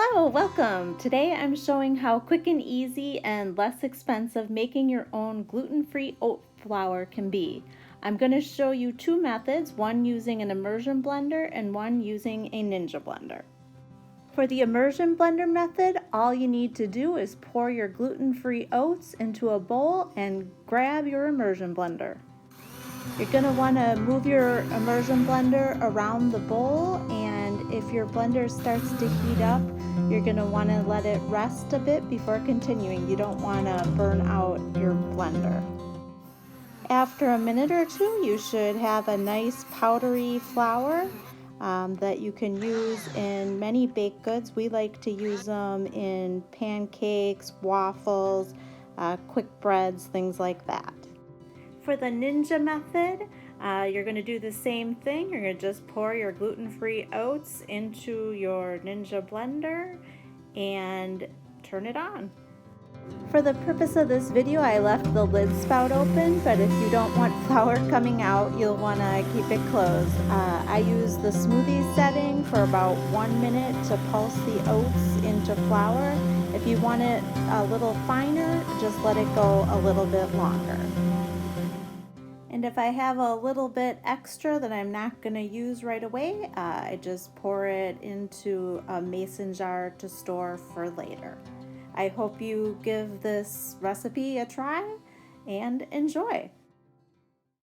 Hello, welcome! Today I'm showing how quick and easy and less expensive making your own gluten-free oat flour can be. I'm going to show you two methods, one using an immersion blender and one using a Ninja blender. For the immersion blender method, all you need to do is pour your gluten-free oats into a bowl and grab your immersion blender. You're going to want to move your immersion blender around the bowl, and if your blender starts to heat up, you're going to want to let it rest a bit before continuing. You don't want to burn out your blender. After a minute or two, you should have a nice powdery flour that you can use in many baked goods. We like to use them in pancakes, waffles, quick breads, things like that. For the Ninja method, you're going to do the same thing. You're going to just pour your gluten-free oats into your Ninja blender and turn it on. For the purpose of this video, I left the lid spout open, but if you don't want flour coming out, you'll want to keep it closed. I use the smoothie setting for about 1 minute to pulse the oats into flour. If you want it a little finer, just let it go a little bit longer. And if I have a little bit extra that I'm not going to use right away, I just pour it into a mason jar to store for later. I hope you give this recipe a try and enjoy.